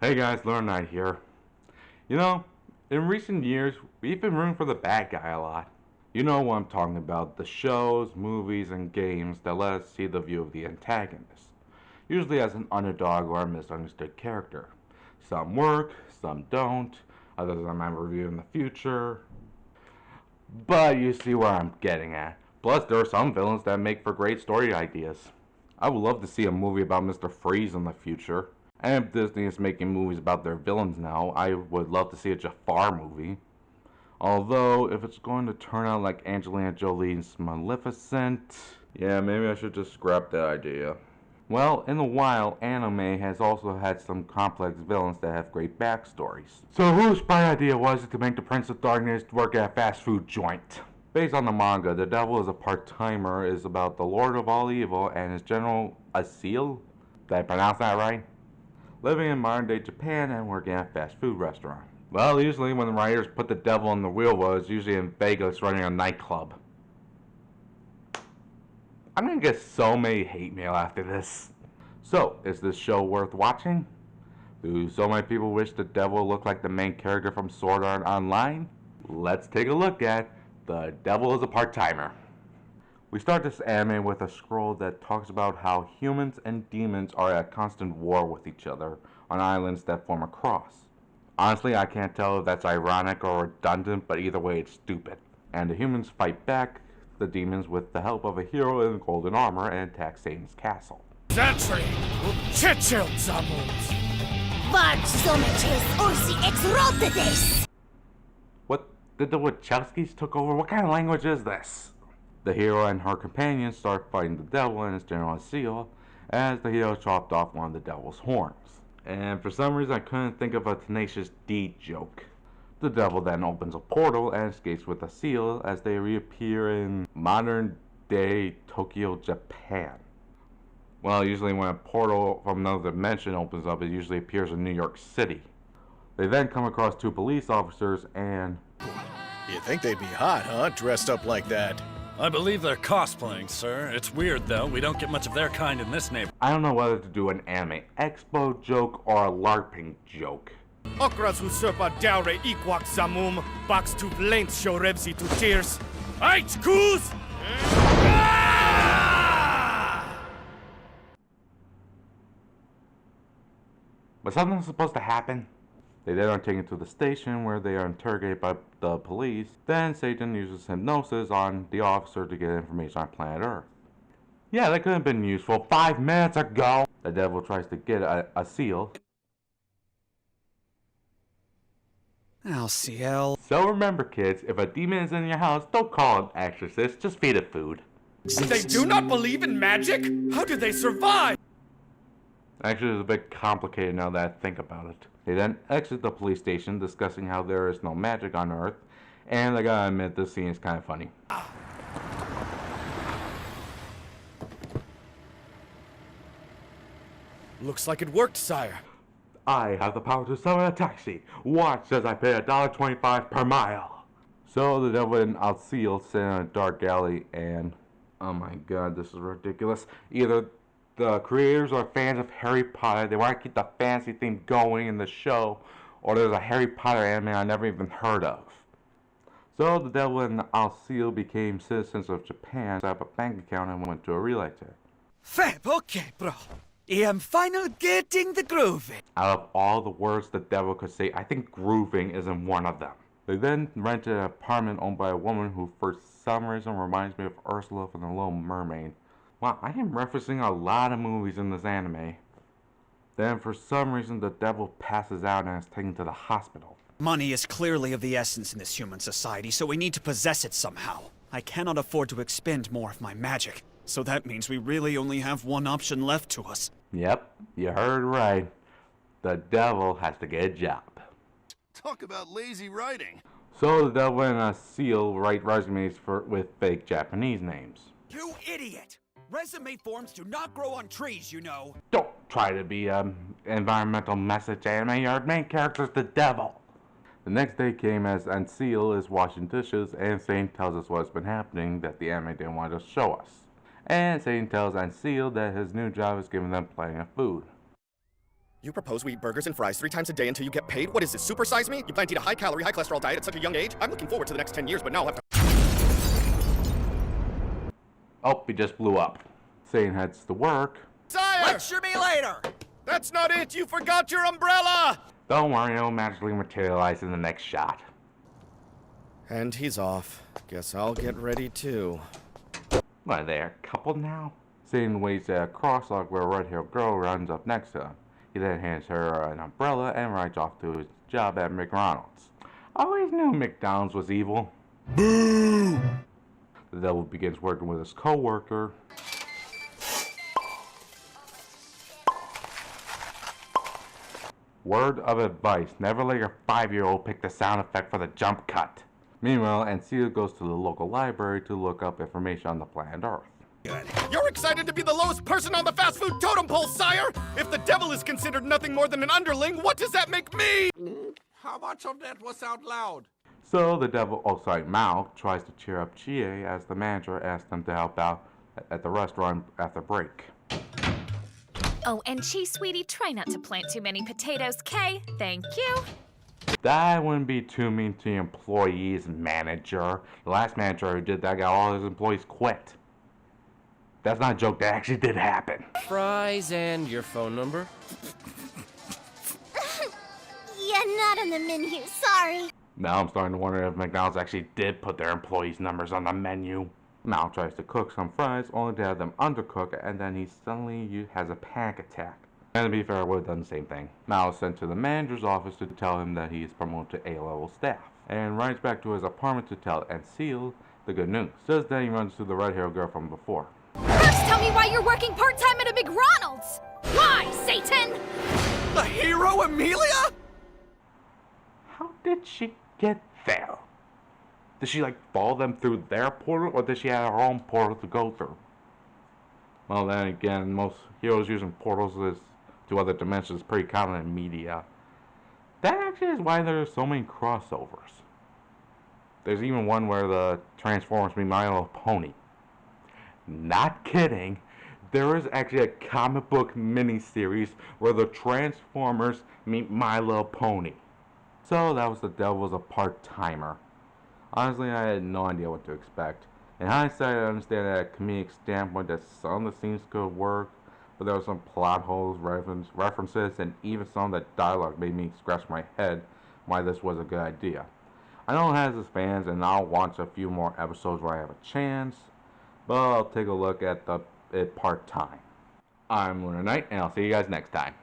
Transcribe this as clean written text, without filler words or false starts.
Hey guys, Lunar Knight here. You know, in recent years, we've been rooting for the bad guy a lot. You know what I'm talking about, the shows, movies, and games that let us see the view of the antagonist, usually as an underdog or a misunderstood character. Some work, some don't, others I might review in the future. But you see where I'm getting at. Plus, there are some villains that make for great story ideas. I would love to see a movie about Mr. Freeze in the future. And if Disney is making movies about their villains now, I would love to see a Jafar movie. Although, if it's going to turn out like Angelina Jolie's Maleficent, yeah, maybe I should just scrap that idea. Well, in a while, anime has also had some complex villains that have great backstories. So whose bright idea was it to make the Prince of Darkness work at a fast food joint? Based on the manga, the devil is a part-timer is about the Lord of all evil and his General Asil? Did I pronounce that right? Living in modern-day Japan and working at a fast food restaurant. Well, usually when the writers put the devil on the wheel, well, it's usually in Vegas running a nightclub. I'm gonna get so many hate mail after this. So, is this show worth watching? Do so many people wish the devil looked like the main character from Sword Art Online? Let's take a look at The Devil is a Part-Timer. We start this anime with a scroll that talks about how humans and demons are at constant war with each other on islands that form a cross. Honestly, I can't tell if that's ironic or redundant, but either way it's stupid. And the humans fight back the demons with the help of a hero in golden armor and attack Satan's castle. What? Did the Wachowskis took over? What kind of language is this? The hero and her companions start fighting the devil and his General Seal as the hero chopped off one of the devil's horns. And for some reason I couldn't think of a Tenacious D joke. The devil then opens a portal and escapes with a seal as they reappear in modern day Tokyo, Japan. Well, usually when a portal from another dimension opens up, it usually appears in New York City. They then come across two police officers and... You'd think they'd be hot, huh? Dressed up like that. I believe they're cosplaying, sir. It's weird, though. We don't get much of their kind in this neighborhood. I don't know whether to do an anime expo joke or a LARPing joke. Okras usurpa daure ikwak zamum, box to length show revsi to tears. Ait kuz! But something's supposed to happen. They then are taken to the station where they are interrogated by the police. Then Satan uses hypnosis on the officer to get information on planet Earth. Yeah, that could have been useful 5 minutes ago. The devil tries to get a seal. Ciel. So remember kids, if a demon is in your house, don't call an exorcist, just feed it food. They do not believe in magic? How do they survive? Actually, it's a bit complicated now that I think about it. They then exit the police station discussing how there is no magic on Earth, and I gotta admit this scene is kind of funny. Looks like it worked, sire. I have the power to summon a taxi. Watch as I pay $1.25 per mile. So the devil and Alciel sit in a dark alley and... oh my god, this is ridiculous. Either the creators are fans of Harry Potter, they want to keep the fantasy theme going in the show, or there's a Harry Potter anime I never even heard of. So the devil and Alciel became citizens of Japan, set up a bank account and went to a relay check. Fab, okay, bro. I am finally getting the groove. Out of all the words the devil could say, I think grooving isn't one of them. They then rented an apartment owned by a woman who for some reason reminds me of Ursula from The Little Mermaid. Wow, I am referencing a lot of movies in this anime. Then for some reason the devil passes out and is taken to the hospital. Money is clearly of the essence in this human society, so we need to possess it somehow. I cannot afford to expend more of my magic. So that means we really only have one option left to us. Yep, you heard right. The devil has to get a job. Talk about lazy writing. So the devil and Alciel write resumes with fake Japanese names. You idiot! Resume forms do not grow on trees, you know. Don't try to be environmental message anime. Your main character's the devil. The next day came as Alciel is washing dishes and Satan tells us what's been happening that the anime didn't want to show us. And Satan tells Alciel that his new job is giving them plenty of food. You propose we eat burgers and fries 3 times a day until you get paid? What is this, supersize me? You plan to eat a high-calorie, high-cholesterol diet at such a young age? I'm looking forward to the next 10 years, but now I'll have to... Oh, he just blew up. Satan heads to work. Sire! Lecture me later! That's not it! You forgot your umbrella! Don't worry, it'll magically materialize in the next shot. And he's off. Guess I'll get ready too. What, are they a couple now? Satan waits at a crosswalk where a red-haired girl runs up next to him. He then hands her an umbrella and rides off to his job at McDonald's. I always knew McDonald's was evil. Boo! The devil begins working with his co-worker. Word of advice, never let your 5-year-old pick the sound effect for the jump cut. Meanwhile, Ancilla goes to the local library to look up information on the planet Earth. You're excited to be the lowest person on the fast food totem pole, sire! If the devil is considered nothing more than an underling, what does that make me? How much of that was out loud? So the devil, Mao, tries to cheer up Chie as the manager asks them to help out at the restaurant after break. Oh, and Chi, sweetie, try not to plant too many potatoes, Kay? Thank you. That wouldn't be too mean to the employees, manager. The last manager who did that got all his employees quit. That's not a joke, that actually did happen. Fries and your phone number? Yeah, not on the menu, sorry. Now I'm starting to wonder if McDonald's actually did put their employees' numbers on the menu. Mao tries to cook some fries, only to have them undercook, and then he suddenly has a panic attack. And to be fair, I would have done the same thing. Mao is sent to the manager's office to tell him that he is promoted to A-level staff, and rides back to his apartment to tell Ancilla the good news. Just then he runs to the red-haired girl from before. First, tell me why you're working part-time at a McDonald's! Why, Satan? The hero, Amelia? How did she get there? Did she, follow them through their portal, or did she have her own portal to go through? Well, then again, most heroes using portals to other dimensions is pretty common in media. That actually is why there's so many crossovers. There's even one where the Transformers meet My Little Pony. Not kidding. There is actually a comic book miniseries where the Transformers meet My Little Pony. So that was the devil was a part-timer. Honestly, I had no idea what to expect. In hindsight, I understand at a comedic standpoint that some of the scenes could work, but there were some plot holes, references, and even some of that dialogue made me scratch my head why this was a good idea. I know it has its fans, and I'll watch a few more episodes where I have a chance, but I'll take a look at it part-time. I'm Lunar Knight, and I'll see you guys next time.